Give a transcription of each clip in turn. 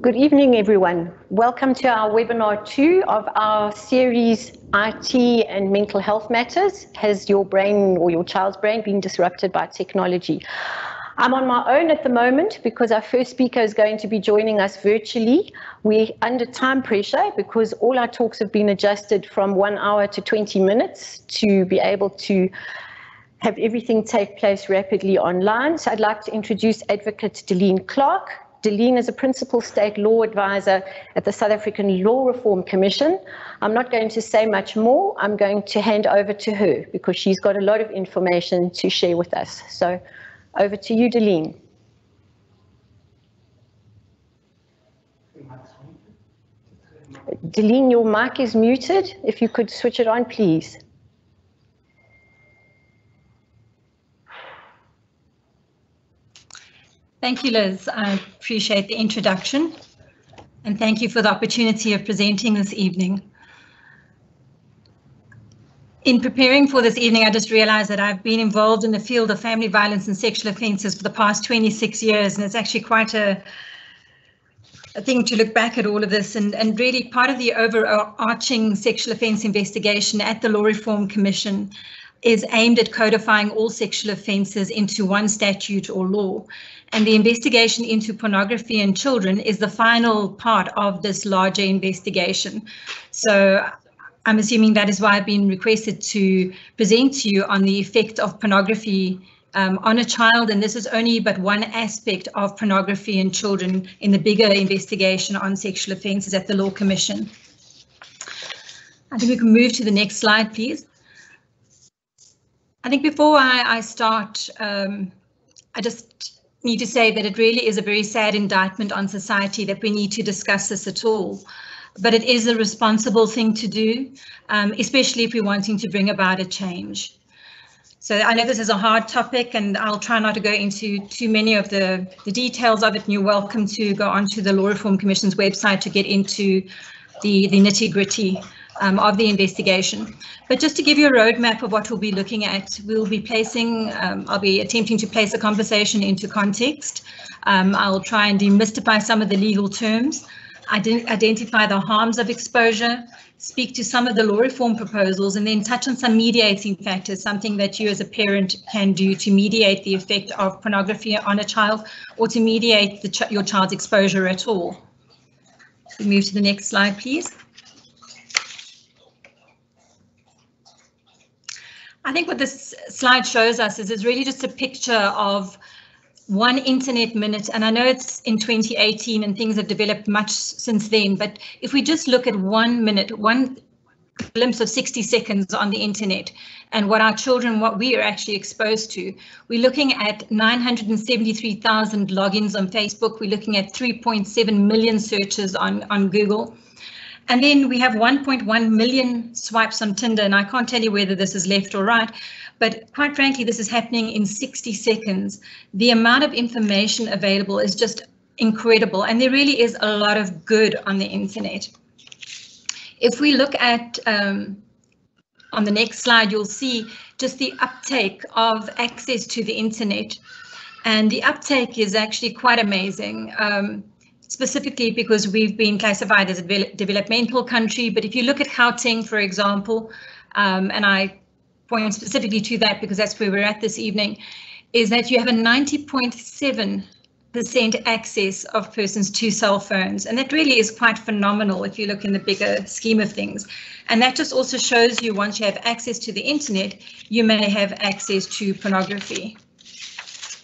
Good evening, everyone. Welcome to our webinar 2 of our series, IT and Mental Health Matters. Has your brain or your child's brain been disrupted by technology? I'm on my own at the moment because our first speaker is going to be joining us virtually. We're under time pressure because all our talks have been adjusted from 1 hour to 20 minutes to be able to have everything take place rapidly online. So I'd like to introduce Adv Dellene Clark. Dellene is a principal state law advisor at the South African Law Reform Commission. I'm not going to say much more. I'm going to hand over to her because she's got a lot of information to share with us. So over to you, Dellene. Dellene, your mic is muted. If you could switch it on, please. Thank you, Liz. I appreciate the introduction, and thank you for the opportunity of presenting this evening. In preparing for this evening, I just realized that I've been involved in the field of family violence and sexual offences for the past 26 years, and it's actually quite a thing to look back at all of this, and really part of the overarching sexual offence investigation at the Law Reform Commission is aimed at codifying all sexual offences into one statute or law. And the investigation into pornography in children is the final part of this larger investigation. So I'm assuming that is why I've been requested to present to you on the effect of pornography on a child, and this is only but one aspect of pornography in children in the bigger investigation on sexual offences at the Law Commission. I think we can move to the next slide, please. I think before I start, I just need to say that it really is a very sad indictment on society that we need to discuss this at all. But it is a responsible thing to do, especially if we're wanting to bring about a change. So I know this is a hard topic, and I'll try not to go into too many of the details of it, and you're welcome to go onto the Law Reform Commission's website to get into the nitty-gritty of the investigation. But just to give you a roadmap of what we'll be looking at, we'll be placing, I'll be attempting to place the conversation into context. I'll try and demystify some of the legal terms, identify the harms of exposure, speak to some of the law reform proposals, and then touch on some mediating factors, something that you as a parent can do to mediate the effect of pornography on a child or to mediate your child's exposure at all. We move to the next slide, please. I think what this slide shows us is it's really just a picture of one internet minute, and I know it's in 2018 and things have developed much since then, but if we just look at 1 minute, one glimpse of 60 seconds on the internet and what our children, what we are actually exposed to, we're looking at 973,000 logins on Facebook, we're looking at 3.7 million searches on Google. And then we have 1.1 million swipes on Tinder, and I can't tell you whether this is left or right, but quite frankly, this is happening in 60 seconds. The amount of information available is just incredible, and there really is a lot of good on the internet. If we look at, on the next slide, you'll see just the uptake of access to the internet, and the uptake is actually quite amazing. Specifically because we've been classified as a developmental country. But if you look at Gauteng, for example, and I point specifically to that because that's where we're at this evening, is that you have a 90.7% access of persons to cell phones. And that really is quite phenomenal if you look in the bigger scheme of things. And that just also shows you once you have access to the internet, you may have access to pornography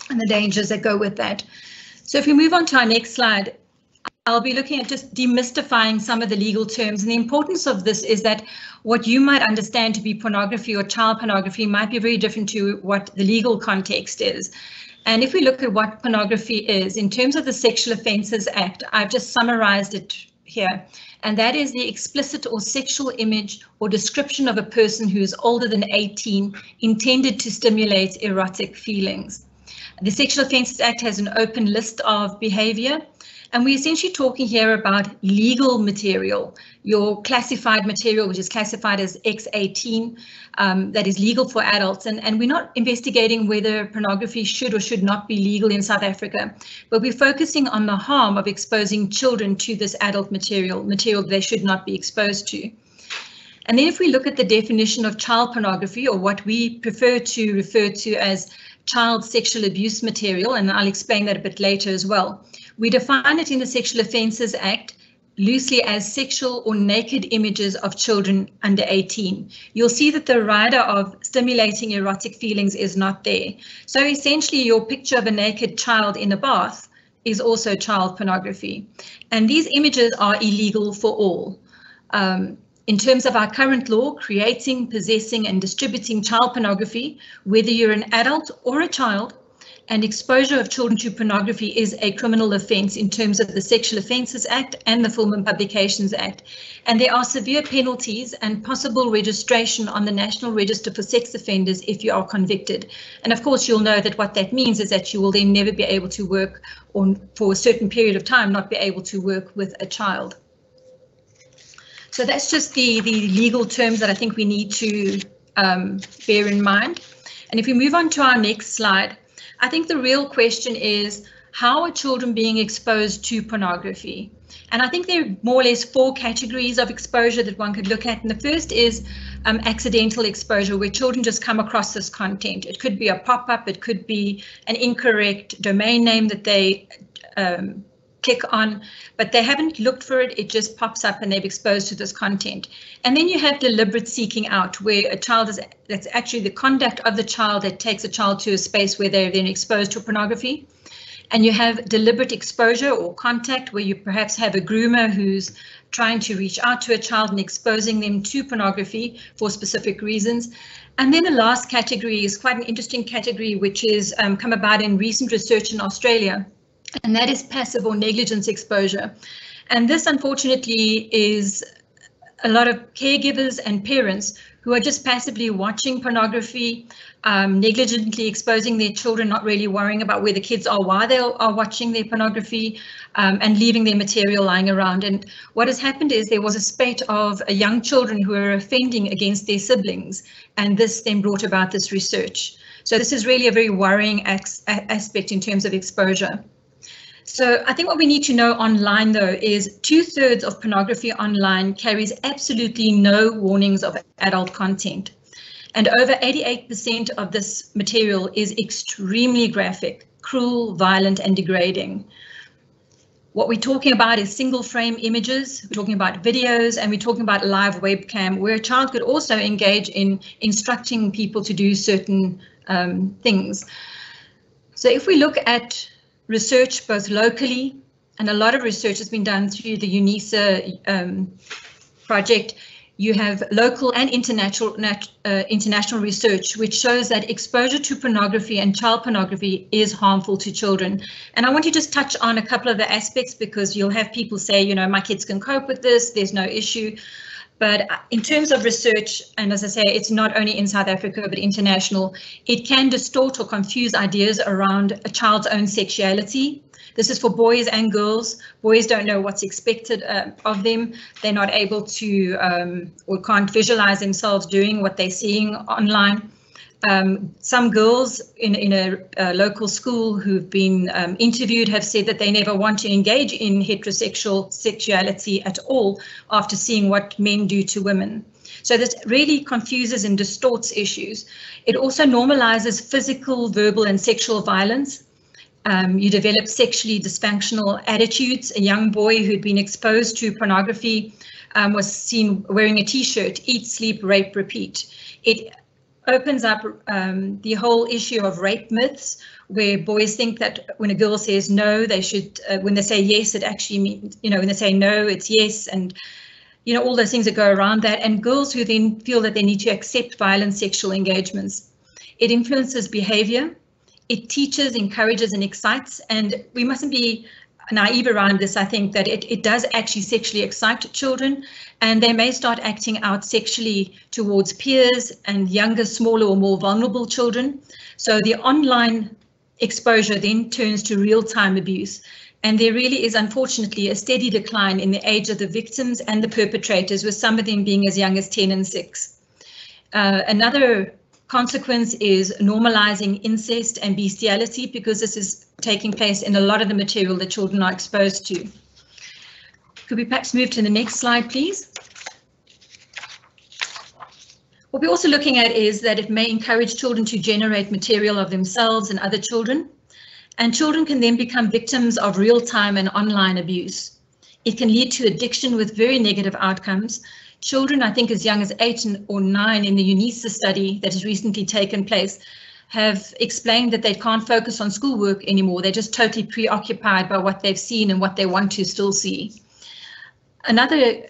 and the dangers that go with that. So if we move on to our next slide, I'll be looking at just demystifying some of the legal terms, and the importance of this is that what you might understand to be pornography or child pornography might be very different to what the legal context is. And if we look at what pornography is, in terms of the Sexual Offences Act, I've just summarized it here, and that is the explicit or sexual image or description of a person who is older than 18 intended to stimulate erotic feelings. The Sexual Offences Act has an open list of behaviour, and we're essentially talking here about legal material, your classified material, which is classified as X18, that is legal for adults. And we're not investigating whether pornography should or should not be legal in South Africa, but we're focusing on the harm of exposing children to this adult material they should not be exposed to. And then if we look at the definition of child pornography, or what we prefer to refer to as child sexual abuse material, and I'll explain that a bit later as well. We define it in the Sexual Offences Act loosely as sexual or naked images of children under 18. You'll see that the rider of stimulating erotic feelings is not there. So essentially your picture of a naked child in a bath is also child pornography. And these images are illegal for all. In terms of our current law, creating, possessing and distributing child pornography, whether you're an adult or a child, and exposure of children to pornography is a criminal offence in terms of the Sexual Offences Act and the Film and Publications Act. And there are severe penalties and possible registration on the National Register for Sex Offenders if you are convicted. And of course, you'll know that what that means is that you will then never be able to work, or for a certain period of time not be able to work with a child. So that's just the legal terms that I think we need to bear in mind. And if we move on to our next slide, I think the real question is, how are children being exposed to pornography? And I think there are more or less 4 categories of exposure that one could look at. And the first is accidental exposure, where children just come across this content. It could be a pop-up, it could be an incorrect domain name that they click on, but they haven't looked for it, it just pops up and they're exposed to this content. And then you have deliberate seeking out, where a child is, that's actually the conduct of the child that takes a child to a space where they're then exposed to pornography. And you have deliberate exposure or contact, where you perhaps have a groomer who's trying to reach out to a child and exposing them to pornography for specific reasons. And then the last category is quite an interesting category, which is come about in recent research in Australia. And that is passive or negligence exposure. And this, unfortunately, is a lot of caregivers and parents who are just passively watching pornography, negligently exposing their children, not really worrying about where the kids are while they are watching their pornography, and leaving their material lying around. And what has happened is there was a spate of young children who were offending against their siblings, and this then brought about this research. So this is really a very worrying aspect in terms of exposure. So I think what we need to know online, though, is 2/3 of pornography online carries absolutely no warnings of adult content. And over 88% of this material is extremely graphic, cruel, violent and degrading. What we're talking about is single frame images, we're talking about videos, and we're talking about live webcam, where a child could also engage in instructing people to do certain things. So if we look at research both locally, and a lot of research has been done through the UNISA project, you have local and international research which shows that exposure to pornography and child pornography is harmful to children. And I want to just touch on a couple of the aspects, because you'll have people say, you know, my kids can cope with this, there's no issue. But in terms of research, and as I say, it's not only in South Africa, but international, it can distort or confuse ideas around a child's own sexuality. This is for boys and girls. Boys don't know what's expected of them. They're not able to or can't visualize themselves doing what they're seeing online. Some girls in a local school who've been interviewed have said that they never want to engage in heterosexual sexuality at all after seeing what men do to women. So this really confuses and distorts issues. It also normalizes physical, verbal and sexual violence. You develop sexually dysfunctional attitudes. A young boy who'd been exposed to pornography was seen wearing a t-shirt, eat, sleep, rape, repeat. It opens up the whole issue of rape myths, where boys think that when a girl says no, they should, when they say yes, it actually means, you know, when they say no, it's yes, and, you know, all those things that go around that, and girls who then feel that they need to accept violent sexual engagements. It influences behavior, it teaches, encourages and excites, and we mustn't be naive around this. I think that it does actually sexually excite children, and they may start acting out sexually towards peers and younger, smaller or more vulnerable children. So the online exposure then turns to real-time abuse. And there really is, unfortunately, a steady decline in the age of the victims and the perpetrators, with some of them being as young as 10 and 6. Another consequence is normalizing incest and bestiality, because this is taking place in a lot of the material that children are exposed to. Could we perhaps move to the next slide, please? What we're also looking at is that it may encourage children to generate material of themselves and other children, and children can then become victims of real-time and online abuse. It can lead to addiction with very negative outcomes. Children, I think as young as 8 or 9 in the UNISA study that has recently taken place, have explained that they can't focus on schoolwork anymore. They're just totally preoccupied by what they've seen and what they want to still see. Another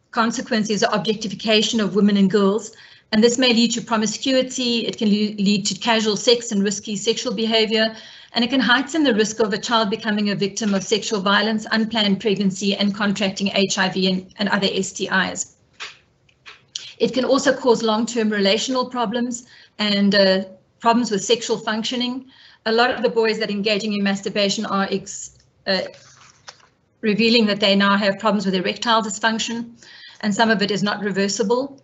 consequence is the objectification of women and girls, and this may lead to promiscuity. It can lead to casual sex and risky sexual behavior, and it can heighten the risk of a child becoming a victim of sexual violence, unplanned pregnancy, and contracting HIV and other STIs. It can also cause long-term relational problems and problems with sexual functioning. A lot of the boys that are engaging in masturbation are revealing that they now have problems with erectile dysfunction, and some of it is not reversible.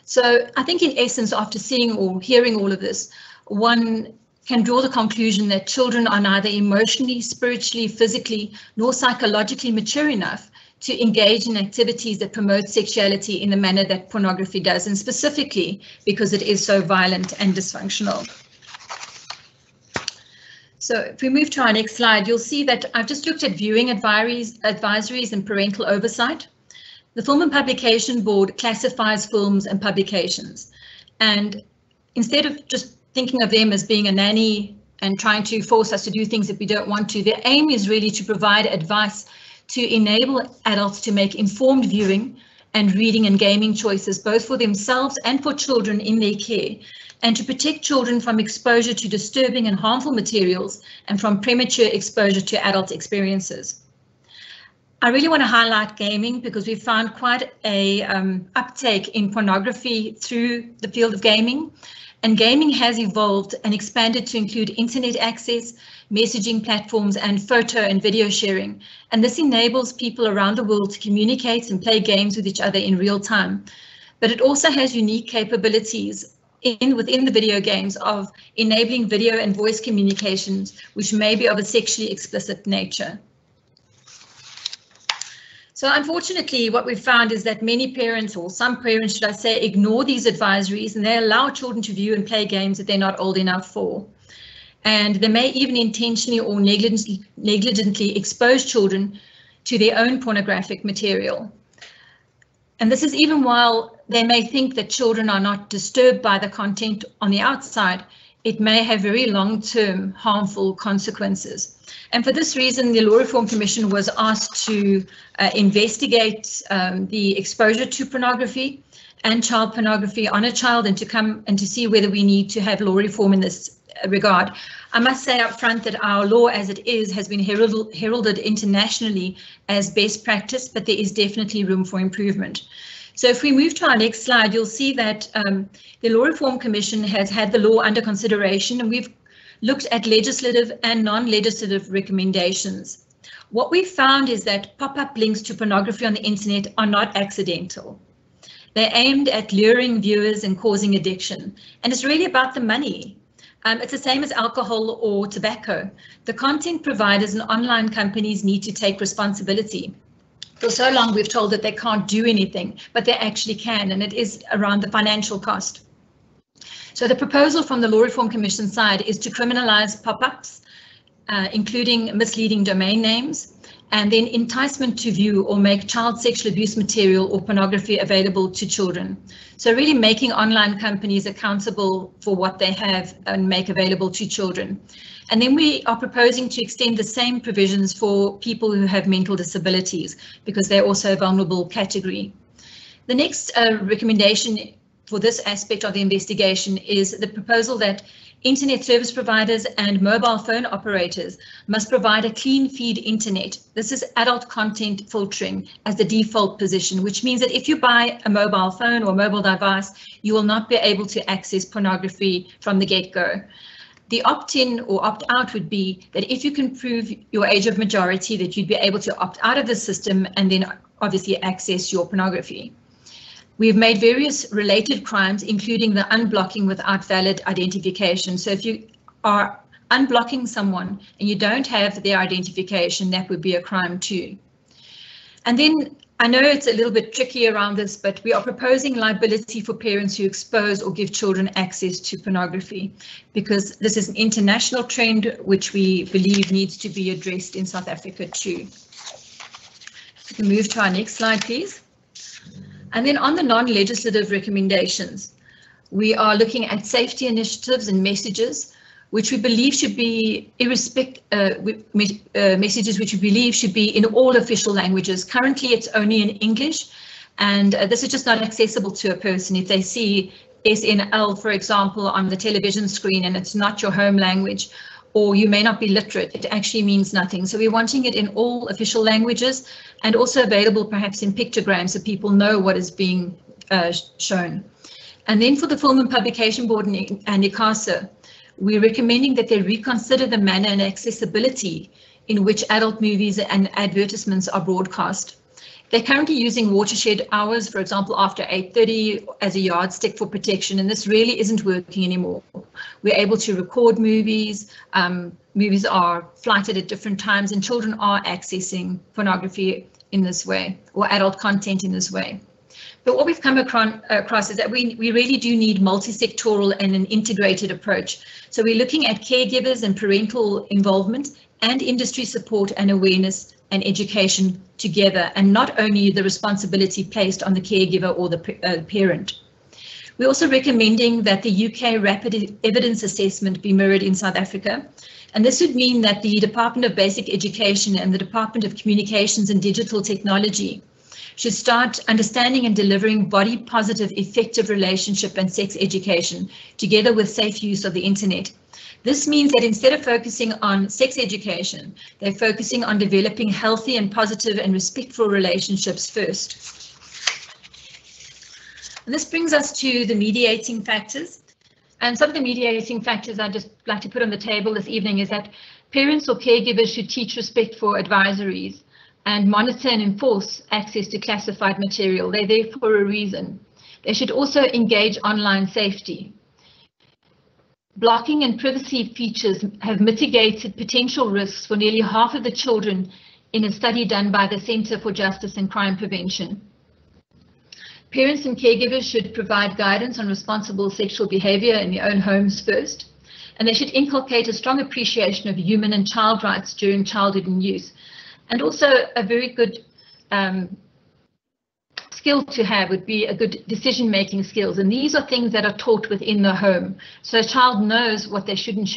So I think in essence, after seeing or hearing all of this, one can draw the conclusion that children are neither emotionally, spiritually, physically, nor psychologically mature enough to engage in activities that promote sexuality in the manner that pornography does, and specifically because it is so violent and dysfunctional. So if we move to our next slide, you'll see that I've just looked at viewing advisories and parental oversight. The Film and Publication Board classifies films and publications, and instead of just thinking of them as being a nanny and trying to force us to do things that we don't want to, their aim is really to provide advice to enable adults to make informed viewing and reading and gaming choices, both for themselves and for children in their care, and to protect children from exposure to disturbing and harmful materials and from premature exposure to adult experiences. I really want to highlight gaming because we found quite a uptake in pornography through the field of gaming. And gaming has evolved and expanded to include internet access, messaging platforms, and photo and video sharing. And this enables people around the world to communicate and play games with each other in real time. But it also has unique capabilities within the video games of enabling video and voice communications, which may be of a sexually explicit nature. So unfortunately, what we've found is that many parents, or some parents, should I say, ignore these advisories, and they allow children to view and play games that they're not old enough for. And they may even intentionally or negligently expose children to their own pornographic material. And this is even while they may think that children are not disturbed by the content on the outside, it may have very long-term harmful consequences. And for this reason, the Law Reform Commission was asked to investigate the exposure to pornography and child pornography on a child, and to come and to see whether we need to have law reform in this regard. I must say up front that our law as it is has been heralded internationally as best practice, but there is definitely room for improvement. So if we move to our next slide, you'll see that the Law Reform Commission has had the law under consideration, and we've looked at legislative and non-legislative recommendations. What we found is that pop-up links to pornography on the internet are not accidental. They're aimed at luring viewers and causing addiction, and it's really about the money. It's the same as alcohol or tobacco. The content providers and online companies need to take responsibility. For so long, we've told that they can't do anything, but they actually can, and it is around the financial cost. So the proposal from the Law Reform Commission side is to criminalize pop-ups, including misleading domain names, and then enticement to view or make child sexual abuse material or pornography available to children. So really making online companies accountable for what they have and make available to children. And then we are proposing to extend the same provisions for people who have mental disabilities, because they're also a vulnerable category. The next recommendation for this aspect of the investigation is the proposal that internet service providers and mobile phone operators must provide a clean feed internet. This is adult content filtering as the default position, which means that if you buy a mobile phone or mobile device, you will not be able to access pornography from the get-go. The opt-in or opt-out would be that if you can prove your age of majority, that you'd be able to opt out of the system and then obviously access your pornography. We've made various related crimes, including the unblocking without valid identification. So if you are unblocking someone and you don't have their identification, that would be a crime too. And then I know it's a little bit tricky around this, but we are proposing liability for parents who expose or give children access to pornography, because this is an international trend which we believe needs to be addressed in South Africa too. We can move to our next slide, please. And then on the non-legislative recommendations, we are looking at safety initiatives and messages which we believe should be messages which we believe should be in all official languages. Currently, it's only in English, and this is just not accessible to a person. If they see SNL, for example, on the television screen and it's not your home language, or you may not be literate, it actually means nothing. So we're wanting it in all official languages and also available perhaps in pictograms so people know what is being shown. And then for the Film and Publication Board and ICASA, we're recommending that they reconsider the manner and accessibility in which adult movies and advertisements are broadcast. They're currently using watershed hours, for example, after 8:30 as a yardstick for protection, and this really isn't working anymore. We're able to record movies, movies are flighted at different times, and children are accessing pornography in this way, or adult content in this way. But what we've come across is that we really do need multi-sectoral and an integrated approach. So we're looking at caregivers and parental involvement and industry support and awareness and education together, and not only the responsibility placed on the caregiver or the parent. We're also recommending that the UK rapid evidence assessment be mirrored in South Africa. And this would mean that the Department of Basic Education and the Department of Communications and Digital Technology should start understanding and delivering body positive, effective relationship and sex education together with safe use of the internet. This means that instead of focusing on sex education, they're focusing on developing healthy and positive and respectful relationships first. And this brings us to the mediating factors. And some of the mediating factors I'd just like to put on the table this evening is that parents or caregivers should teach respect for advisories and monitor and enforce access to classified material. They're there for a reason. They should also engage online safety. Blocking and privacy features have mitigated potential risks for nearly half of the children in a study done by the Centre for Justice and Crime Prevention. Parents and caregivers should provide guidance on responsible sexual behavior in their own homes first, and they should inculcate a strong appreciation of human and child rights during childhood and youth. And also a very good skill to have would be a good decision-making skills. And these are things that are taught within the home. So a child knows what they should and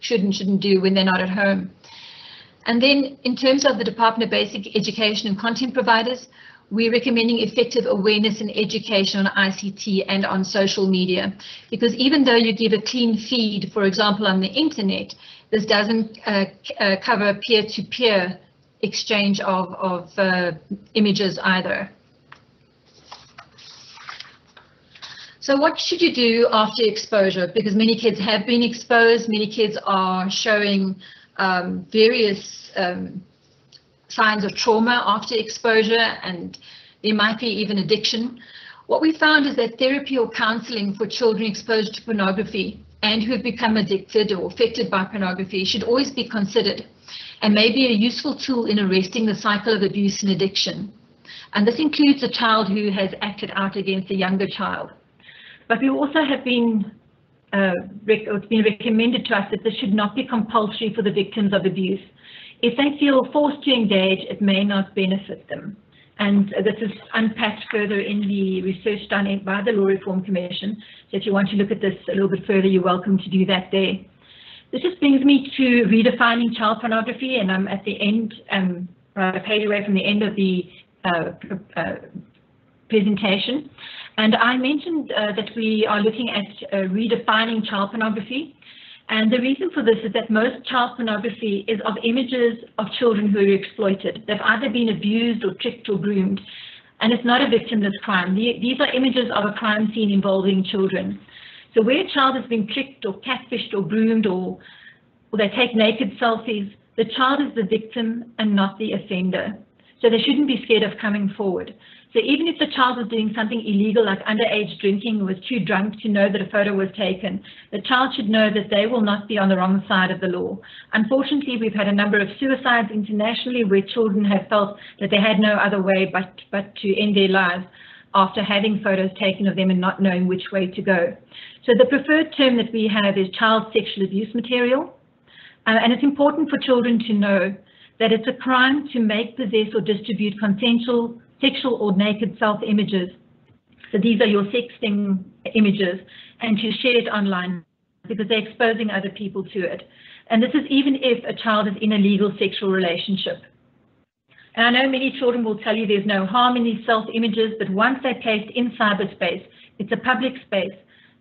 shouldn't do when they're not at home. And then in terms of the Department of Basic Education and content providers, we're recommending effective awareness and education on ICT and on social media, because even though you give a clean feed, for example, on the internet, this doesn't cover peer-to-peer exchange of images either. So what should you do after exposure? Because many kids have been exposed, many kids are showing various signs of trauma after exposure, and there might be even addiction. What we found is that therapy or counseling for children exposed to pornography and who have become addicted or affected by pornography should always be considered, and may be a useful tool in arresting the cycle of abuse and addiction. And this includes a child who has acted out against a younger child. But we also have been, it's been recommended to us that this should not be compulsory for the victims of abuse. If they feel forced to engage, it may not benefit them. And this is unpacked further in the research done by the Law Reform Commission. So if you want to look at this a little bit further, you're welcome to do that there. This just brings me to redefining child pornography, and I'm at the end, a page away from the end of the presentation. And I mentioned that we are looking at redefining child pornography. And the reason for this is that most child pornography is of images of children who are exploited. They've either been abused or tricked or groomed, and it's not a victimless crime. These are images of a crime scene involving children. So where a child has been tricked or catfished or groomed or they take naked selfies, the child is the victim and not the offender. So they shouldn't be scared of coming forward. So even if the child was doing something illegal like underage drinking or was too drunk to know that a photo was taken, the child should know that they will not be on the wrong side of the law. Unfortunately, we've had a number of suicides internationally where children have felt that they had no other way but to end their lives after having photos taken of them and not knowing which way to go. So the preferred term that we have is child sexual abuse material. And it's important for children to know that it's a crime to make, possess, or distribute consensual, sexual, or naked self-images. So these are your sexting images, and to share it online because they're exposing other people to it. And this is even if a child is in a legal sexual relationship. And I know many children will tell you there's no harm in these self-images, but once they're placed in cyberspace, it's a public space,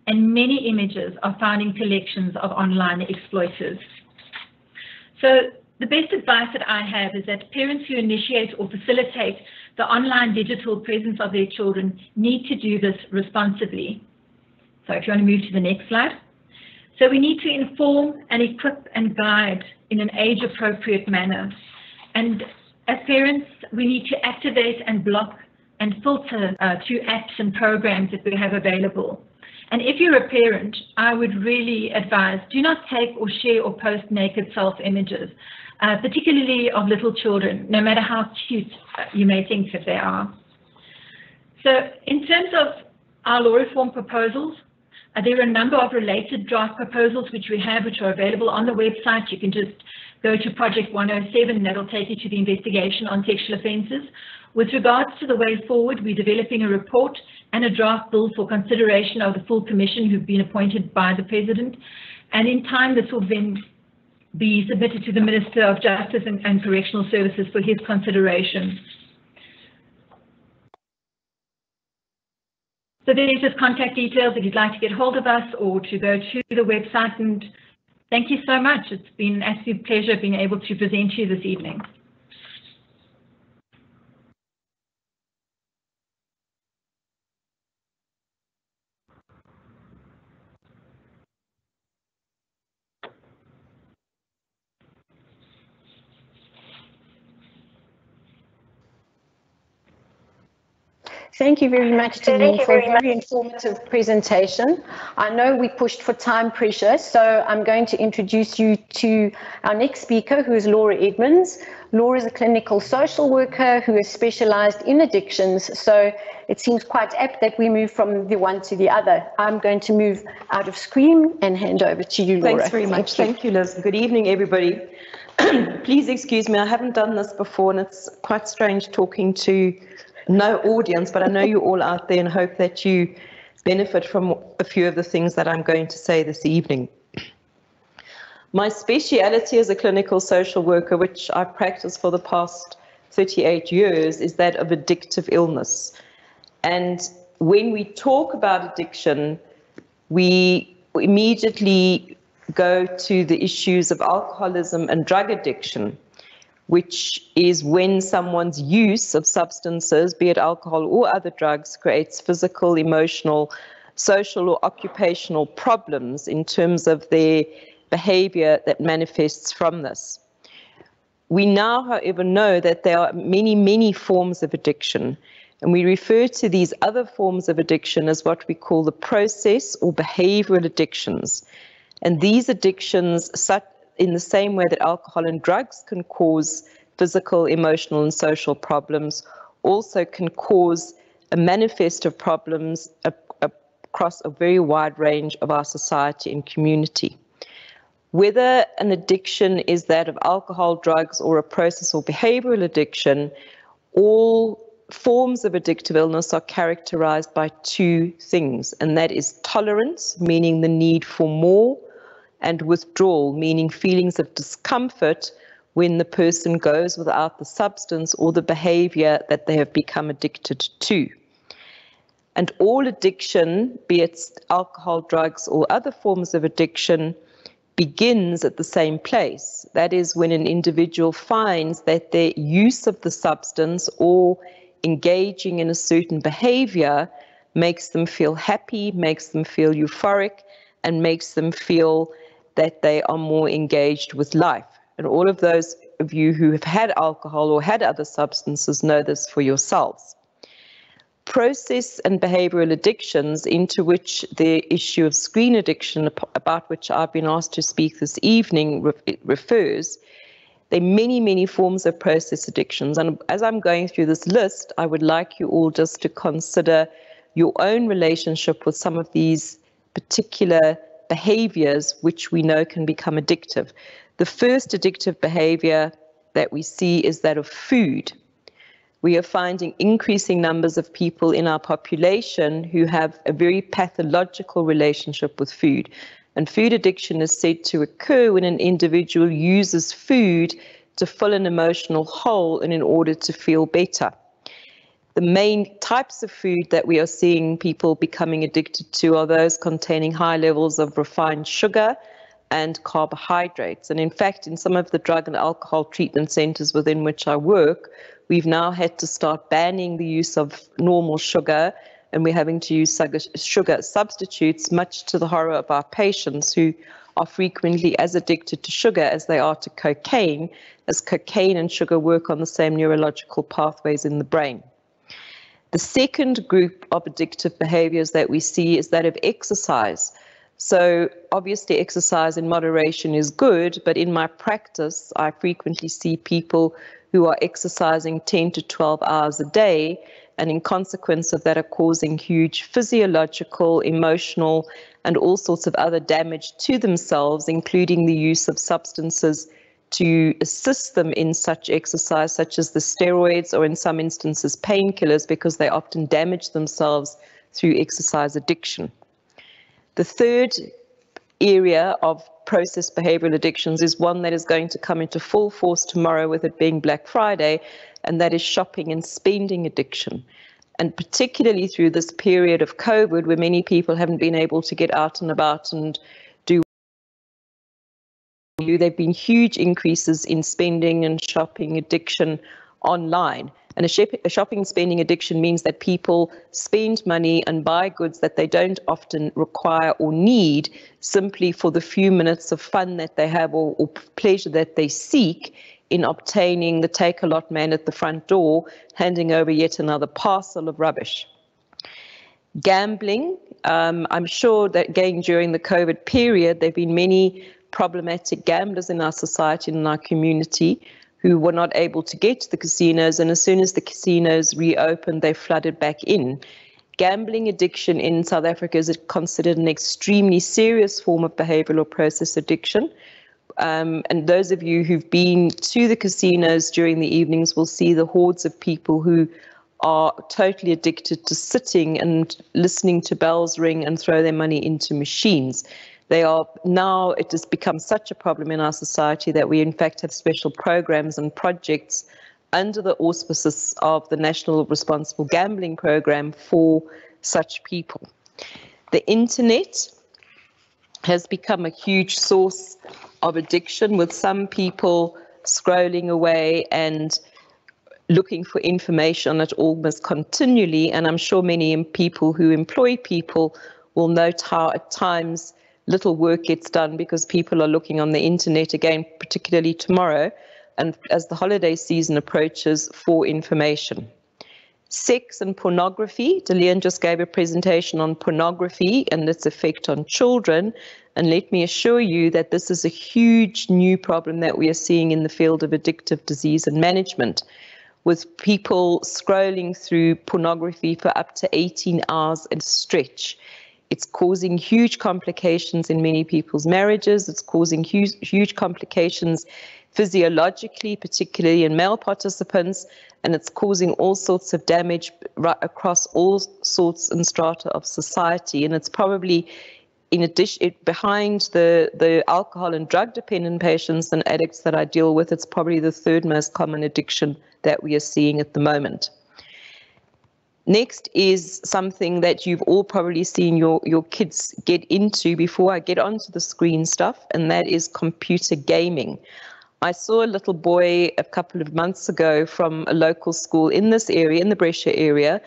and many images are found in collections of online exploiters. So the best advice that I have is that parents who initiate or facilitate the online digital presence of their children need to do this responsibly. So if you want to move to the next slide. So we need to inform and equip and guide in an age-appropriate manner. And as parents, we need to activate and block and filter through apps and programs that we have available. And if you're a parent, I would really advise, do not take or share or post naked self-images, particularly of little children, no matter how cute you may think that they are. So in terms of our law reform proposals, there are a number of related draft proposals which we have, which are available on the website. You can just go to Project 107, and that'll take you to the investigation on sexual offences. With regards to the way forward, we're developing a report and a draft bill for consideration of the full commission who've been appointed by the President. And in time, this will then be submitted to the Minister of Justice and Correctional Services for his consideration. So there's just contact details if you'd like to get hold of us or to go to the website. And thank you so much. It's been an absolute pleasure being able to present to you this evening. Thank you very much, Dellene, for a very informative presentation. I know we pushed for time pressure, so I'm going to introduce you to our next speaker, who is Laura Edmonds. Laura is a clinical social worker who is specialized in addictions, so it seems quite apt that we move from the one to the other. I'm going to move out of screen and hand over to you, Laura. Thanks very much. Thank you, Liz. Good evening, everybody. Please excuse me, I haven't done this before, and it's quite strange talking to no audience, but I know you're all out there and hope that you benefit from a few of the things that I'm going to say this evening. My speciality as a clinical social worker, which I've practiced for the past 38 years, is that of addictive illness. And when we talk about addiction, we immediately go to the issues of alcoholism and drug addiction, which is when someone's use of substances, be it alcohol or other drugs, creates physical, emotional, social or occupational problems in terms of their behavior that manifests from this. We now, however, know that there are many, many forms of addiction, and we refer to these other forms of addiction as what we call the process or behavioral addictions. And these addictions, in the same way that alcohol and drugs can cause physical, emotional, and social problems, also can cause a manifest of problems across a very wide range of our society and community. Whether an addiction is that of alcohol, drugs, or a process or behavioral addiction, all forms of addictive illness are characterized by two things, and that is tolerance, meaning the need for more, and withdrawal, meaning feelings of discomfort when the person goes without the substance or the behavior that they have become addicted to. And all addiction, be it alcohol, drugs, or other forms of addiction, begins at the same place. That is when an individual finds that their use of the substance or engaging in a certain behavior makes them feel happy, makes them feel euphoric, and makes them feel that they are more engaged with life. And all of those of you who have had alcohol or had other substances know this for yourselves. Process and behavioral addictions, into which the issue of screen addiction, about which I've been asked to speak this evening, refers. There are many, many forms of process addictions. And as I'm going through this list, I would like you all just to consider your own relationship with some of these particular behaviors which we know can become addictive. The first addictive behavior that we see is that of food. We are finding increasing numbers of people in our population who have a very pathological relationship with food. And food addiction is said to occur when an individual uses food to fill an emotional hole and in order to feel better. The main types of food that we are seeing people becoming addicted to are those containing high levels of refined sugar and carbohydrates. And in fact, in some of the drug and alcohol treatment centers within which I work, we've now had to start banning the use of normal sugar, and we're having to use sugar substitutes, much to the horror of our patients, who are frequently as addicted to sugar as they are to cocaine, as cocaine and sugar work on the same neurological pathways in the brain. The second group of addictive behaviors that we see is that of exercise. So obviously exercise in moderation is good, but in my practice, I frequently see people who are exercising 10 to 12 hours a day, and in consequence of that are causing huge physiological, emotional, and all sorts of other damage to themselves, including the use of substances to assist them in such exercise, such as the steroids, or in some instances painkillers, because they often damage themselves through exercise addiction. The third area of process behavioral addictions is one that is going to come into full force tomorrow, with it being Black Friday, and that is shopping and spending addiction. And particularly through this period of COVID, where many people haven't been able to get out and about and do, there have been huge increases in spending and shopping addiction online. And a shopping and spending addiction means that people spend money and buy goods that they don't often require or need, simply for the few minutes of fun that they have, or pleasure that they seek in obtaining the take-a-lot man at the front door, handing over yet another parcel of rubbish. Gambling, I'm sure that again during the COVID period, there have been many problematic gamblers in our society and in our community who were not able to get to the casinos, and as soon as the casinos reopened, they flooded back in. Gambling addiction in South Africa is considered an extremely serious form of behavioral or process addiction. And those of you who've been to the casinos during the evenings will see the hordes of people who are totally addicted to sitting and listening to bells ring and throw their money into machines. They are now, it has become such a problem in our society that we in fact have special programs and projects under the auspices of the National Responsible Gambling Program for such people. The internet has become a huge source of addiction, with some people scrolling away and looking for information on it almost continually. And I'm sure many people who employ people will note how at times little work gets done because people are looking on the internet, again, particularly tomorrow, and as the holiday season approaches, for information. Sex and pornography. Dellene just gave a presentation on pornography and its effect on children. And let me assure you that this is a huge new problem that we are seeing in the field of addictive disease and management, with people scrolling through pornography for up to 18 hours at a stretch. It's causing huge complications in many people's marriages. It's causing huge complications physiologically, particularly in male participants, and it's causing all sorts of damage right across all sorts and strata of society. And it's probably, in addition, behind the alcohol and drug dependent patients and addicts that I deal with, it's probably the third most common addiction that we are seeing at the moment. Next is something that you've all probably seen your kids get into before I get onto the screen stuff, and that is computer gaming. I saw a little boy a couple of months ago from a local school in this area, in the Brescia area,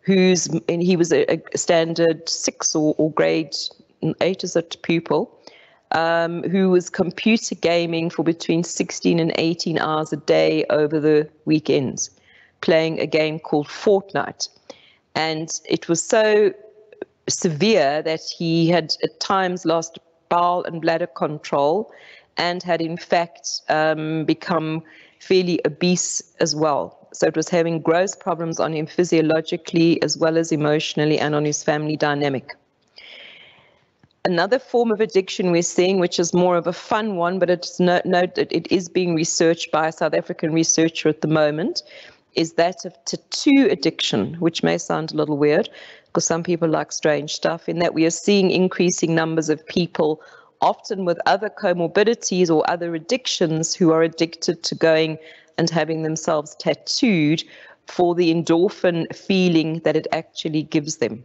and he was a standard 6 or grade 8 as a pupil, who was computer gaming for between 16 and 18 hours a day over the weekends, playing a game called Fortnite. And it was so severe that he had at times lost bowel and bladder control and had in fact become fairly obese as well. So it was having gross problems on him physiologically as well as emotionally and on his family dynamic. Another form of addiction we're seeing, which is more of a fun one, but it is being researched by a South African researcher at the moment, is that of tattoo addiction, which may sound a little weird because some people like strange stuff, in that we are seeing increasing numbers of people, often with other comorbidities or other addictions, who are addicted to going and having themselves tattooed for the endorphin feeling that it actually gives them.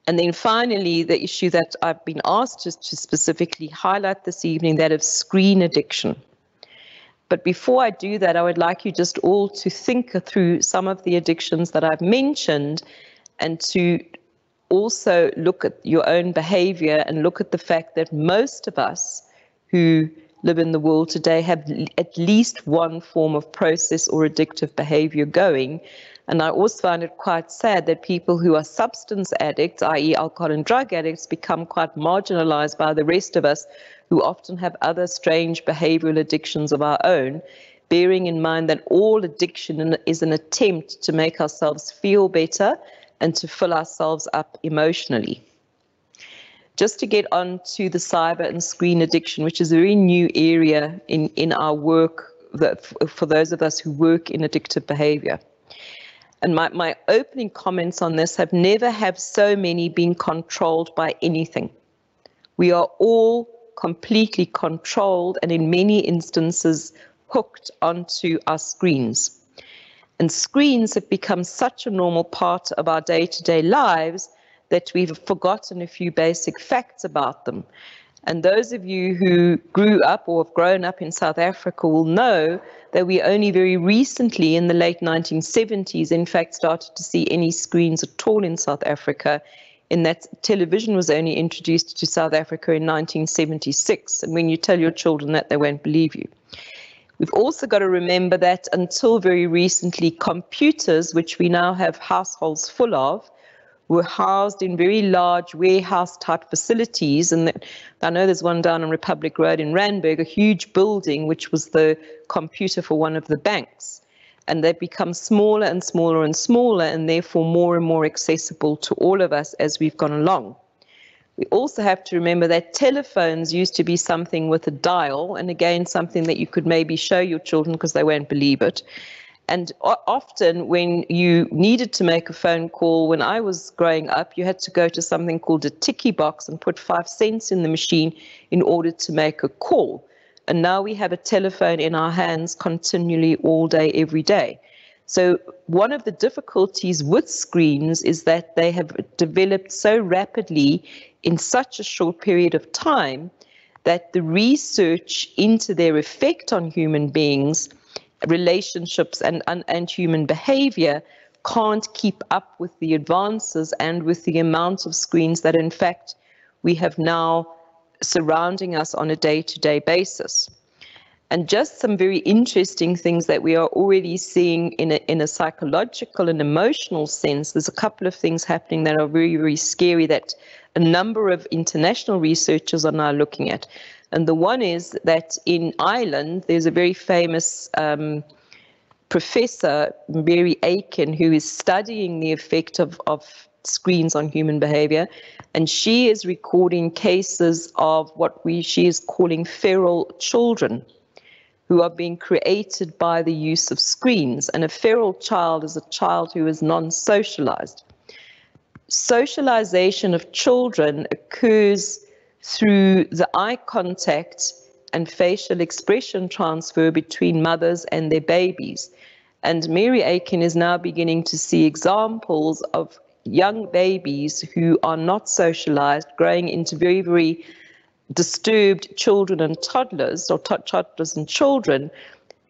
And then finally, the issue that I've been asked to specifically highlight this evening, that of screen addiction. But before I do that, I would like you just all to think through some of the addictions that I've mentioned, and to also look at your own behavior and look at the fact that most of us who live in the world today have at least one form of process or addictive behavior going. And I also find it quite sad that people who are substance addicts, i.e. alcohol and drug addicts, become quite marginalized by the rest of us who often have other strange behavioral addictions of our own, bearing in mind that all addiction is an attempt to make ourselves feel better and to fill ourselves up emotionally. Just to get on to the cyber and screen addiction, which is a very new area in our work for those of us who work in addictive behavior. And my opening comments on this have never have so many been controlled by anything. We are all completely controlled and in many instances hooked onto our screens. And screens have become such a normal part of our day-to-day lives that we've forgotten a few basic facts about them. And those of you who grew up or have grown up in South Africa will know that we only very recently, in the late 1970s, in fact, started to see any screens at all in South Africa, in that television was only introduced to South Africa in 1976. And when you tell your children that, they won't believe you. We've also got to remember that until very recently, computers, which we now have households full of, were housed in very large warehouse-type facilities. And I know there's one down on Republic Road in Randburg, a huge building, which was the computer for one of the banks. And they've become smaller and smaller and smaller, and therefore more and more accessible to all of us as we've gone along. We also have to remember that telephones used to be something with a dial, and again, something that you could maybe show your children because they won't believe it. And often when you needed to make a phone call, when I was growing up, you had to go to something called a ticky box and put 5 cents in the machine in order to make a call. And now we have a telephone in our hands continually all day, every day. So one of the difficulties with screens is that they have developed so rapidly in such a short period of time that the research into their effect on human beings, relationships and human behavior can't keep up with the advances and with the amount of screens that in fact we have now surrounding us on a day-to-day basis. And just some very interesting things that we are already seeing in a psychological and emotional sense. There's a couple of things happening that are very, very scary that a number of international researchers are now looking at. And the one is that in Ireland, there's a very famous professor, Mary Aiken, who is studying the effect of screens on human behavior. And she is recording cases of what she is calling feral children who are being created by the use of screens. And a feral child is a child who is non-socialized. Socialization of children occurs through the eye contact and facial expression transfer between mothers and their babies. And Mary Aiken is now beginning to see examples of young babies who are not socialized, growing into very, very disturbed children and toddlers, or toddlers and children,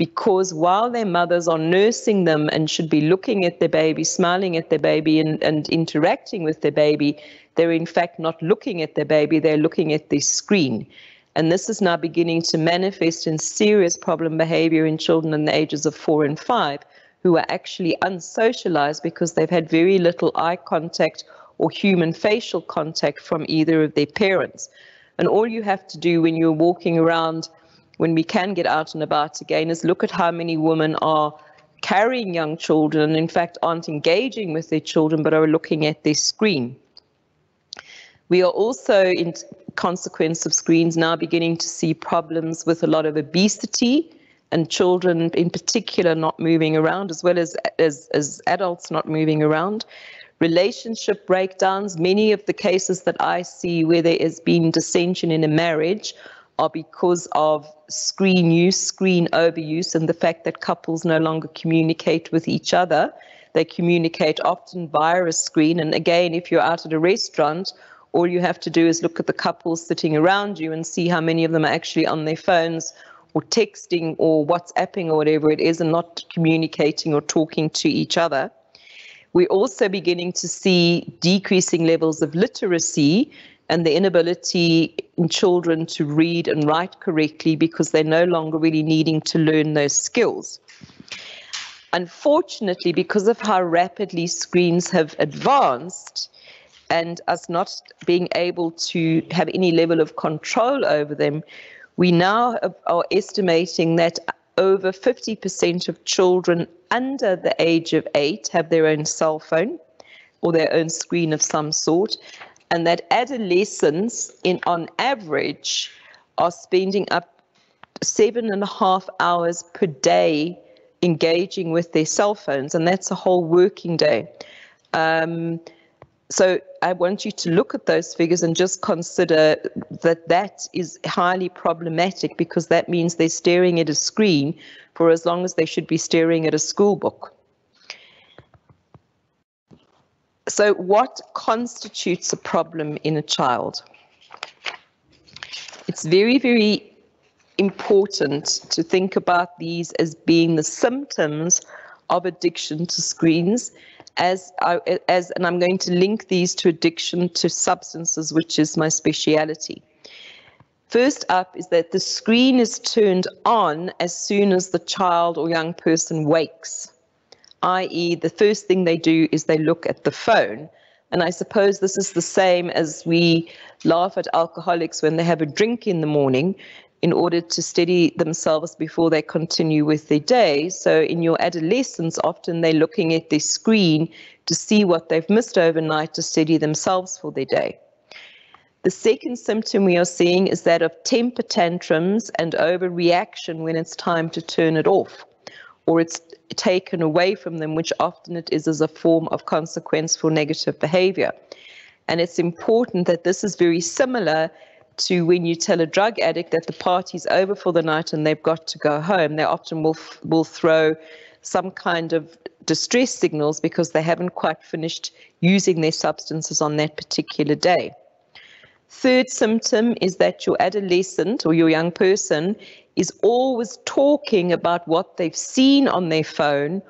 because while their mothers are nursing them and should be looking at their baby, smiling at their baby and interacting with their baby, they're in fact not looking at their baby, they're looking at their screen. And this is now beginning to manifest in serious problem behavior in children in the ages of 4 and 5 who are actually unsocialized because they've had very little eye contact or human facial contact from either of their parents. And all you have to do when you're walking around, when we can get out and about again, is look at how many women are carrying young children and in fact aren't engaging with their children but are looking at their screen. We are also, in consequence of screens, now beginning to see problems with a lot of obesity and children in particular not moving around, as well as adults not moving around. Relationship breakdowns, many of the cases that I see where there has been dissension in a marriage are because of screen use, screen overuse, and the fact that couples no longer communicate with each other. They communicate often via a screen. And again, if you're out at a restaurant, all you have to do is look at the couples sitting around you and see how many of them are actually on their phones or texting or WhatsApping or whatever it is and not communicating or talking to each other. We're also beginning to see decreasing levels of literacy and the inability in children to read and write correctly because they're no longer really needing to learn those skills. Unfortunately, because of how rapidly screens have advanced and us not being able to have any level of control over them, we now are estimating that over 50% of children under the age of 8 have their own cell phone or their own screen of some sort, and that adolescents, on average, are spending up 7.5 hours per day engaging with their cell phones, and that's a whole working day. So I want you to look at those figures and just consider that that is highly problematic because that means they're staring at a screen for as long as they should be staring at a school book. So what constitutes a problem in a child? It's very, very important to think about these as being the symptoms of addiction to screens, and I'm going to link these to addiction to substances, which is my speciality. First up is that the screen is turned on as soon as the child or young person wakes, i.e. the first thing they do is they look at the phone. And I suppose this is the same as we laugh at alcoholics when they have a drink in the morning in order to steady themselves before they continue with their day. So in your adolescence, often they're looking at their screen to see what they've missed overnight to steady themselves for their day. The second symptom we are seeing is that of temper tantrums and overreaction when it's time to turn it off, or it's taken away from them, which often it is as a form of consequence for negative behavior. And it's important that this is very similar to when you tell a drug addict that the party's over for the night and they've got to go home. They often will throw some kind of distress signals because they haven't quite finished using their substances on that particular day. Third symptom is that your adolescent or your young person is always talking about what they've seen on their phone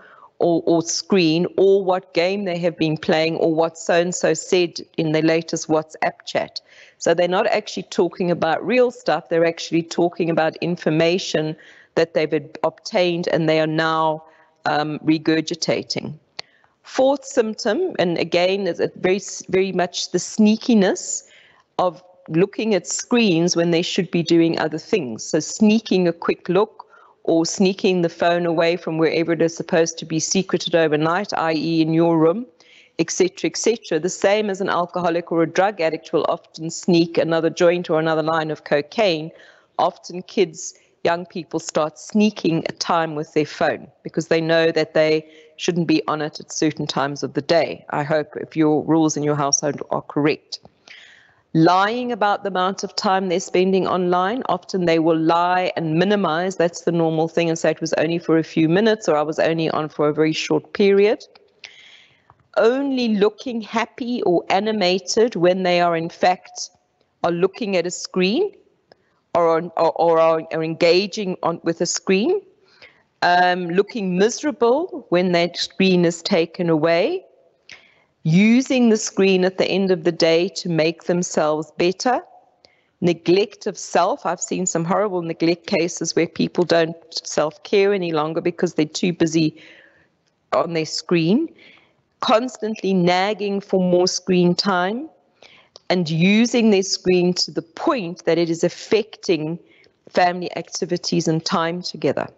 or screen, or what game they have been playing, or what so-and-so said in their latest WhatsApp chat. So they're not actually talking about real stuff, they're actually talking about information that they've obtained and they are now regurgitating. Fourth symptom, and again, is very much the sneakiness of looking at screens when they should be doing other things. So sneaking a quick look, or sneaking the phone away from wherever it is supposed to be secreted overnight, i.e. in your room, etc., etc. The same as an alcoholic or a drug addict will often sneak another joint or another line of cocaine. Often kids, young people start sneaking a time with their phone because they know that they shouldn't be on it at certain times of the day. I hope if your rules in your household are correct. Lying about the amount of time they're spending online. Often they will lie and minimize, that's the normal thing, and say it was only for a few minutes or I was only on for a very short period. Only looking happy or animated when they are in fact looking at a screen or are engaging with a screen. looking miserable when that screen is taken away, using the screen at the end of the day to make themselves better, neglect of self. I've seen some horrible neglect cases where people don't self-care any longer because they're too busy on their screen, constantly nagging for more screen time, and using their screen to the point that it is affecting family activities and time together.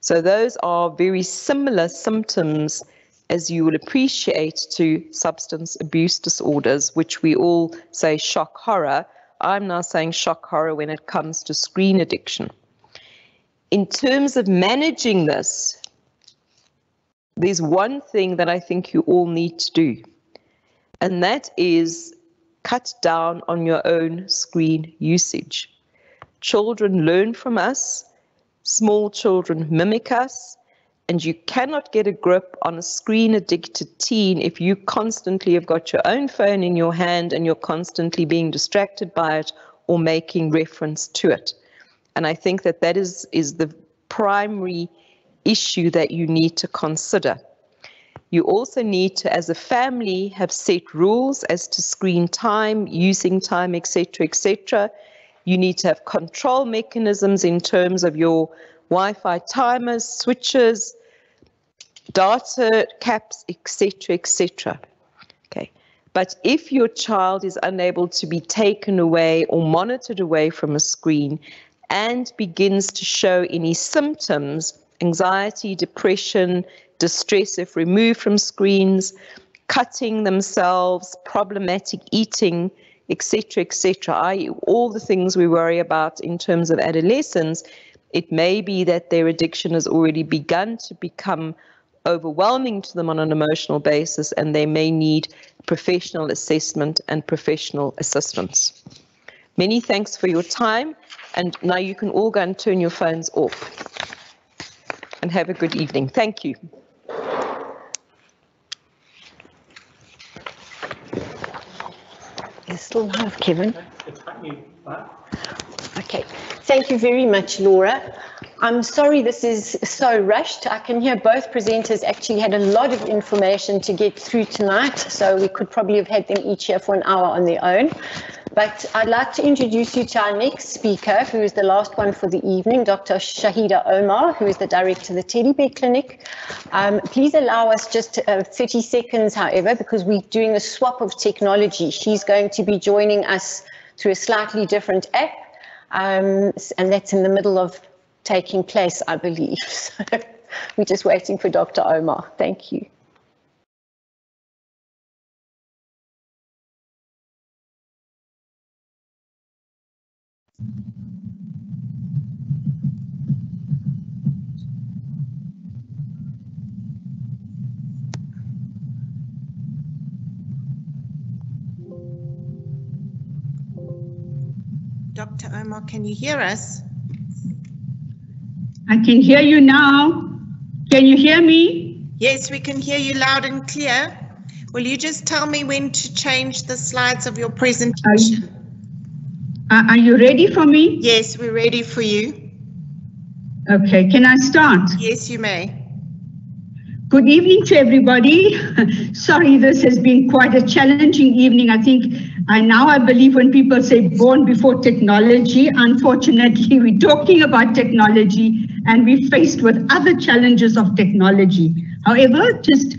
So those are very similar symptoms, as you will appreciate, to substance abuse disorders, which we all say shock horror. I'm now saying shock horror when it comes to screen addiction. In terms of managing this, there's one thing that I think you all need to do, and that is cut down on your own screen usage. Children learn from us, small children mimic us, and you cannot get a grip on a screen-addicted teen if you constantly have got your own phone in your hand and you're constantly being distracted by it or making reference to it. And I think that that is the primary issue that you need to consider. You also need to, as a family, have set rules as to screen time, using time, etc., etc. You need to have control mechanisms in terms of your Wi-Fi timers, switches, data caps, etc., etc. Okay. But if your child is unable to be taken away or monitored away from a screen and begins to show any symptoms, anxiety, depression, distress if removed from screens, cutting themselves, problematic eating, etc., etc., i.e. all the things we worry about in terms of adolescence, it may be that their addiction has already begun to become overwhelming to them on an emotional basis, and they may need professional assessment and professional assistance. Many thanks for your time, and now you can all go and turn your phones off. And have a good evening. Thank you. You're still live, Kevin. Okay, thank you very much, Laura. I'm sorry this is so rushed. I can hear both presenters actually had a lot of information to get through tonight, so we could probably have had them each here for an hour on their own. But I'd like to introduce you to our next speaker, who is the last one for the evening, Dr. Shaheda Omar, who is the director of the Teddy Bear Clinic. Please allow us just 30 seconds, however, because we're doing a swap of technology. She's going to be joining us through a slightly different app, and that's in the middle of taking place, I believe. So we're just waiting for Dr. Omar. Thank you. Dr. Omar, can you hear us? I can hear you now. Can you hear me? Yes, we can hear you loud and clear. Will you just tell me when to change the slides of your presentation? Are you ready for me? Yes, we're ready for you. Okay, can I start? Yes, you may. Good evening to everybody. Sorry, this has been quite a challenging evening. I think I believe when people say born before technology, unfortunately, we're talking about technology and we're faced with other challenges of technology. However, just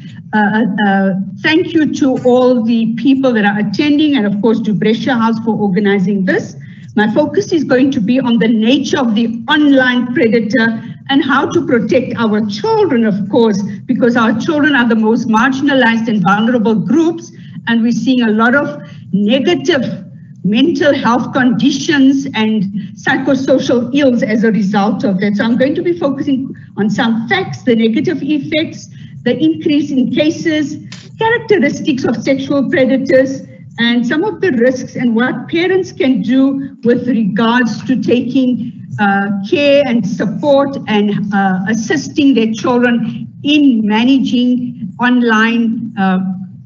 thank you to all the people that are attending, and of course to Brescia House for organizing this. My focus is going to be on the nature of the online predator and how to protect our children, of course, because our children are the most marginalized and vulnerable groups, and we're seeing a lot of negative mental health conditions and psychosocial ills as a result of that. So I'm going to be focusing on some facts, the negative effects, the increase in cases, characteristics of sexual predators, and some of the risks and what parents can do with regards to taking care and support and assisting their children in managing online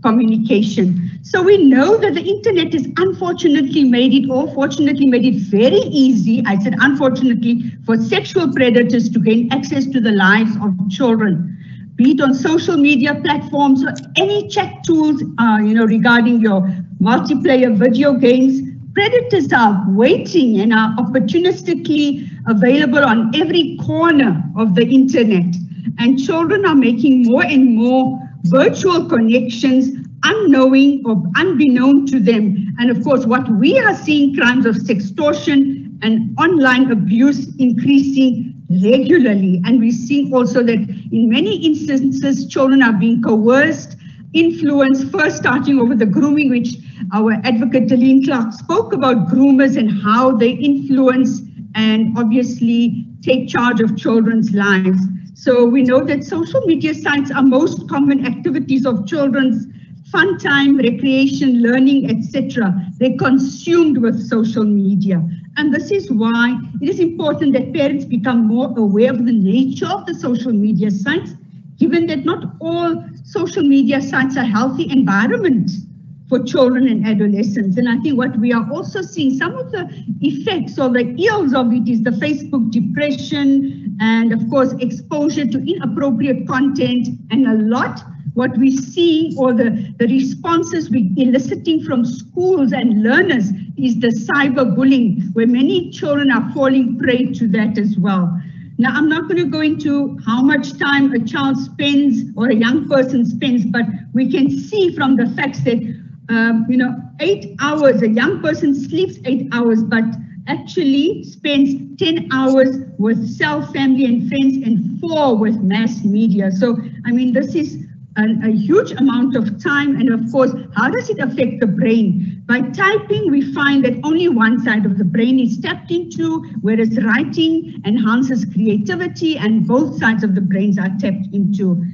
communication. So we know that the internet has unfortunately made it, or fortunately made it very easy, I said unfortunately, for sexual predators to gain access to the lives of children, be it on social media platforms or any chat tools, regarding your multiplayer video games. Predators are waiting and are opportunistically available on every corner of the internet. And children are making more and more virtual connections, unknowing or unbeknown to them. And of course, what we are seeing, crimes of sextortion and online abuse increasing regularly. And we see also that in many instances, children are being coerced, influenced, first starting over the grooming, which our Advocate Dellene Clark spoke about groomers and how they influence and obviously take charge of children's lives. So we know that social media sites are most common activities of children's fun time, recreation, learning, etc. They're consumed with social media. And this is why it is important that parents become more aware of the nature of the social media sites, given that not all social media sites are healthy environments for children and adolescents. And I think what we are also seeing, some of the effects or the ills of it is the Facebook depression and of course exposure to inappropriate content, and a lot what we see or the responses we're eliciting from schools and learners is the cyberbullying, where many children are falling prey to that as well. Now, I'm not going to go into how much time a child spends or a young person spends, but we can see from the facts that 8 hours, a young person sleeps 8 hours, but actually spends 10 hours with self, family and friends and 4 with mass media. So, I mean, this is a huge amount of time. And of course, how does it affect the brain? By typing, we find that only one side of the brain is tapped into, whereas writing enhances creativity and both sides of the brains are tapped into.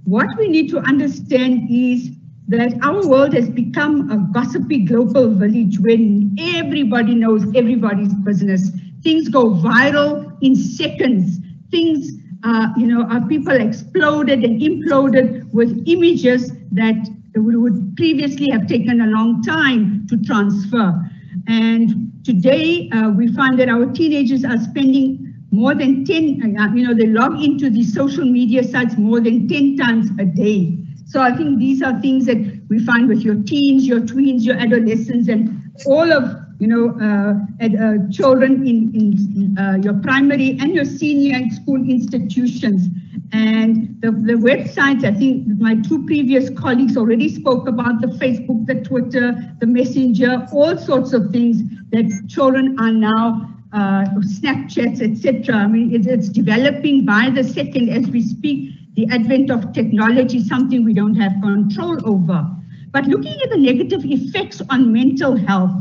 What we need to understand is that our world has become a gossipy global village when everybody knows everybody's business. Things go viral in seconds. Things our people exploded and imploded with images that would previously have taken a long time to transfer. And today we find that our teenagers are spending more than 10, they log into the social media sites more than 10 times a day. So I think these are things that we find with your teens, your tweens, your adolescents, and all of children in your primary and your senior school institutions. And the websites, I think my 2 previous colleagues already spoke about the Facebook, the Twitter, the Messenger, all sorts of things that children are now, Snapchats, etc. I mean, it's developing by the second as we speak. The advent of technology is something we don't have control over. But looking at the negative effects on mental health,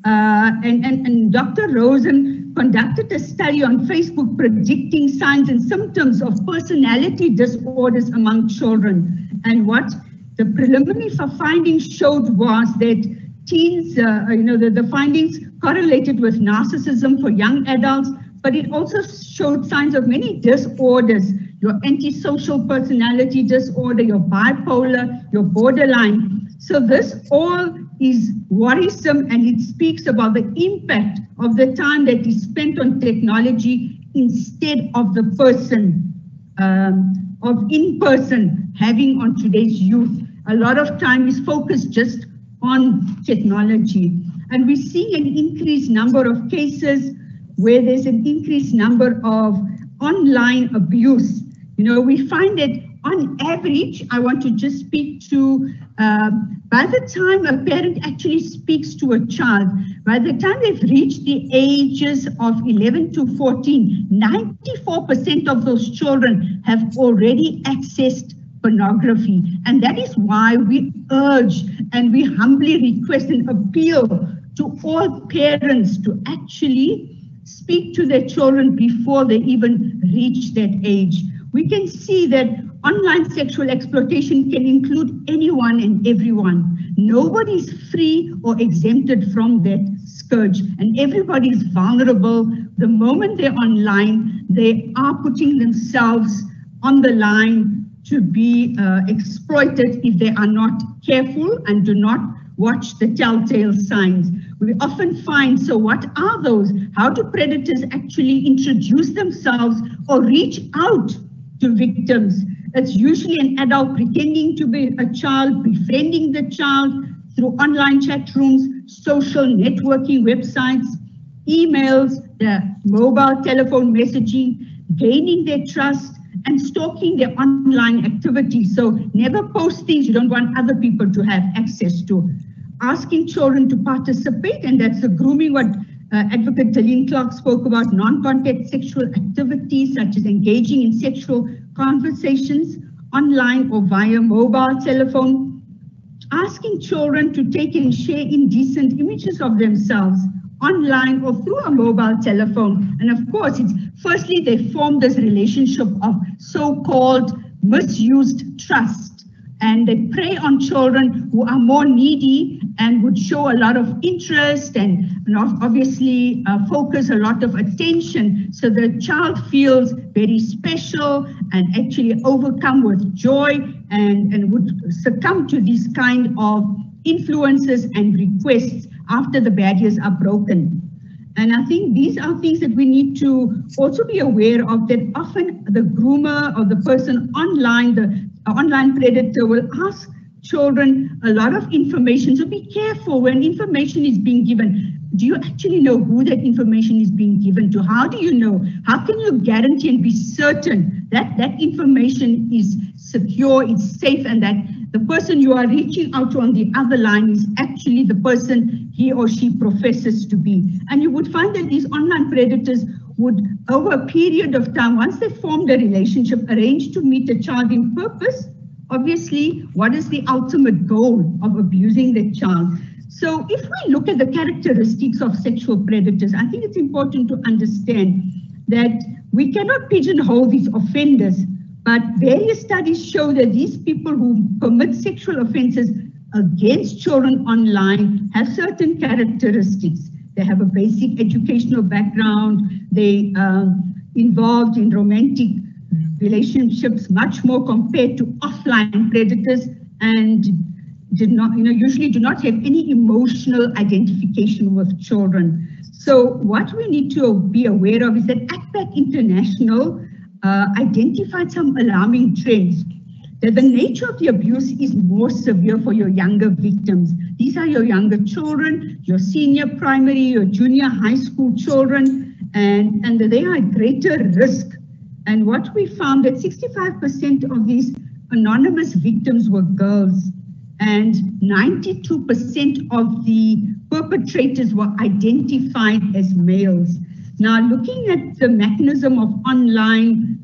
and Dr. Rosen conducted a study on Facebook predicting signs and symptoms of personality disorders among children. And what the preliminary findings showed was that teens, the findings correlated with narcissism for young adults, but it also showed signs of many disorders, your antisocial personality disorder, your bipolar, your borderline. So this all is worrisome, and it speaks about the impact of the time that is spent on technology instead of the person, of in-person having on today's youth. A lot of time is focused just on technology. And we're seeing an increased number of cases where there's an increased number of online abuse. We find that on average, I want to just speak to, by the time a parent actually speaks to a child, by the time they've reached the ages of 11 to 14, 94% of those children have already accessed pornography. And that is why we urge and we humbly request and appeal to all parents to actually speak to their children before they even reach that age. We can see that online sexual exploitation can include anyone and everyone. Nobody is free or exempted from that scourge, and everybody is vulnerable. The moment they're online, they are putting themselves on the line to be exploited if they are not careful and do not watch the telltale signs. We often find, so what are those? How do predators actually introduce themselves or reach out to victims? It's usually an adult pretending to be a child, befriending the child through online chat rooms, social networking websites, emails, the mobile telephone messaging, gaining their trust, and stalking their online activities. So never post things you don't want other people to have access to. Asking children to participate, and that's the grooming, what Adv Dellene Clark spoke about, non-contact sexual activities such as engaging in sexual conversations online or via mobile telephone. Asking children to take and share indecent images of themselves online or through a mobile telephone. And of course, it's firstly, they form this relationship of so-called misused trust, and they prey on children who are more needy and would show a lot of interest and obviously focus a lot of attention. So the child feels very special and actually overcome with joy and would succumb to these kind of influences and requests after the barriers are broken. And I think these are things that we need to also be aware of, that often the groomer or the person online, the online predator, will ask children a lot of information. So be careful when information is being given. Do you actually know who that information is being given to? How do you know? How can you guarantee and be certain that that information is secure, it's safe, and that the person you are reaching out to on the other line is actually the person he or she professes to be? And you would find that these online predators would, over a period of time, once they formed a relationship, arrange to meet a child in purpose. Obviously, what is the ultimate goal of abusing the child? So if we look at the characteristics of sexual predators, I think it's important to understand that we cannot pigeonhole these offenders, but various studies show that these people who commit sexual offenses against children online have certain characteristics. They have a basic educational background, they involved in romantic relationships much more compared to offline predators, and did not, usually do not have any emotional identification with children. So what we need to be aware of is that ACPAC International identified some alarming trends, that the nature of the abuse is more severe for your younger victims. These are your younger children, your senior primary, your junior high school children, and they are at greater risk. And what we found, that 65% of these anonymous victims were girls, and 92% of the perpetrators were identified as males. Now, looking at the mechanism of online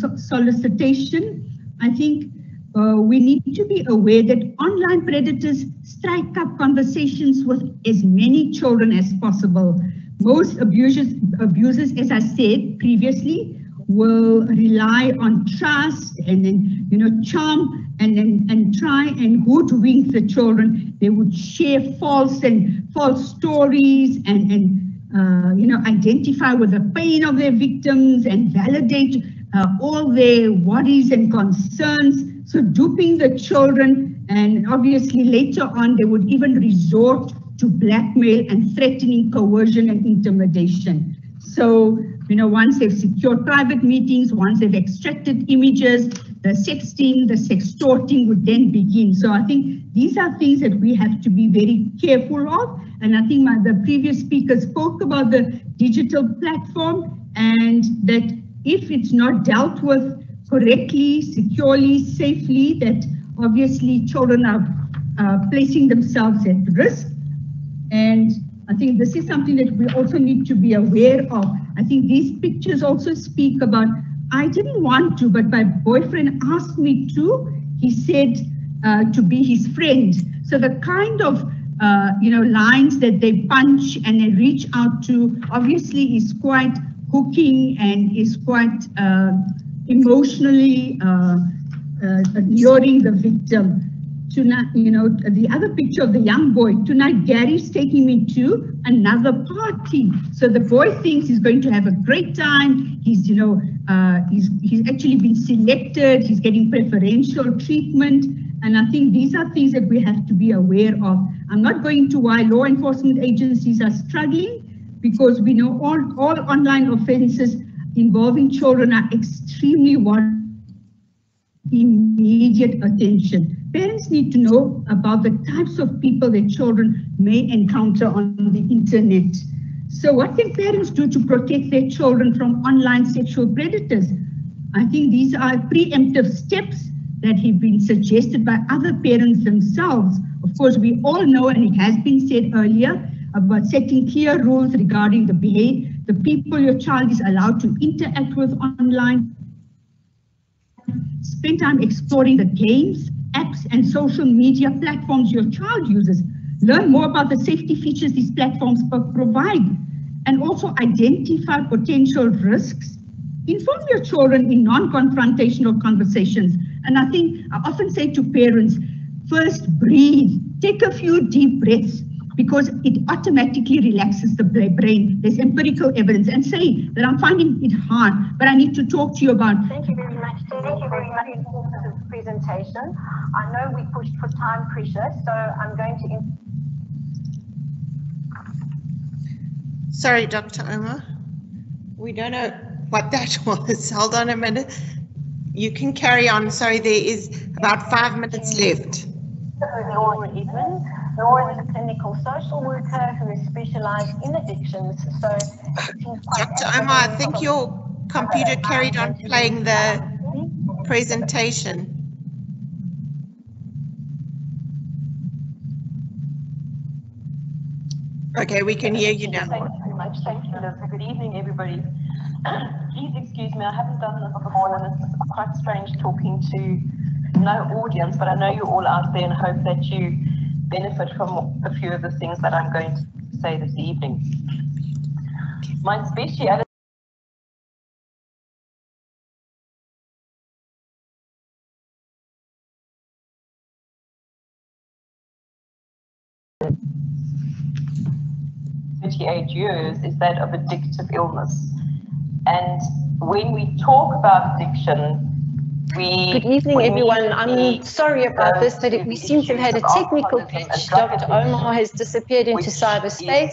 solicitation, I think we need to be aware that online predators strike up conversations with as many children as possible. Most abusers, as I said previously, will rely on trust and then, charm and try and hoodwink the children. They would share false stories and identify with the pain of their victims and validate all their worries and concerns. So duping the children, and obviously later on they would even resort to blackmail and threatening, coercion and intimidation. So, once they've secured private meetings, once they've extracted images, the sexting, the sextorting would then begin. So I think these are things that we have to be very careful of. And I think the previous speaker spoke about the digital platform, and that if it's not dealt with correctly, securely, safely, that obviously children are placing themselves at risk. And I think this is something that we also need to be aware of. I think these pictures also speak about, I didn't want to, but my boyfriend asked me to. He said to be his friend. So the kind of lines that they punch and they reach out to obviously is quite hooking and is quite emotionally alluring the victim. Tonight, the other picture of the young boy. Tonight, Gary's taking me to another party. So the boy thinks he's going to have a great time. He's actually been selected. He's getting preferential treatment. And I think these are things that we have to be aware of. I'm not going into why law enforcement agencies are struggling, because we know all online offenses involving children are extremely immediate attention. Parents need to know about the types of people their children may encounter on the internet. So what can parents do to protect their children from online sexual predators? I think these are preemptive steps that have been suggested by other parents themselves. Of course, we all know, and it has been said earlier, about setting clear rules regarding the people your child is allowed to interact with online. Spend time exploring the games, apps, and social media platforms your child uses. Learn more about the safety features these platforms provide, and also identify potential risks. Inform your children in non-confrontational conversations. And I think I often say to parents, first breathe, take a few deep breaths, because it automatically relaxes the brain. There's empirical evidence. And say that I'm finding it hard, but I need to talk to you about. Thank you very much. Thank you very much for the presentation. I know we pushed for time pressure, so I'm going to. Sorry, Dr. Omar. We don't know what that was. Hold on a minute. You can carry on. Sorry, there is about 5 minutes left. Laura Edmund. Laura is a clinical social worker who is specialized in addictions. So, Dr. Omar, I think your computer carried on playing the presentation. Okay, we can hear you now. Thank you very much. Thank you, Liz. Good evening, everybody. Please excuse me, I haven't done this before, and it's quite strange talking to no audience, but I know you're all out there and hope that you benefit from a few of the things that I'm going to say this evening. My speciality years is that of addictive illness. And when we talk about addiction, Good evening, everyone. I'm sorry about this, but we seem to have had a technical glitch. Dr. Omar has disappeared into cyberspace,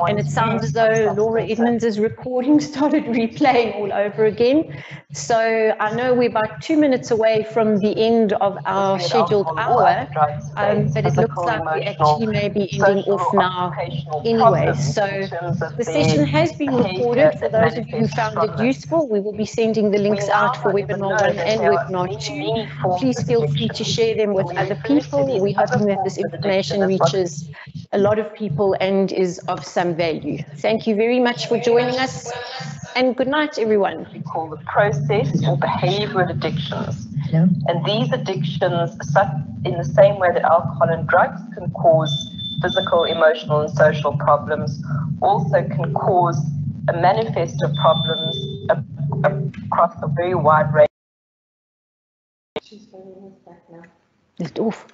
and it sounds as though Laura Edmonds' recording started replaying all over again. So I know we're about 2 minutes away from the end of our scheduled hour, but it looks like we actually may be ending off now anyway. So the session has been recorded. For those of you who found it useful, we will be sending the links out for webinar 1 and webinar 2. Please feel free to share them with other people. We're hoping that this information reaches a lot of people and is of some value. Thank you very much for joining us, and good night, everyone. We call the process or behavioral addictions. Hello. And these addictions, in the same way that alcohol and drugs can cause physical, emotional, and social problems, also can cause a manifest of problems across a very wide range. She's phoning us back now. It's off.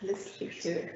Let's speak to her.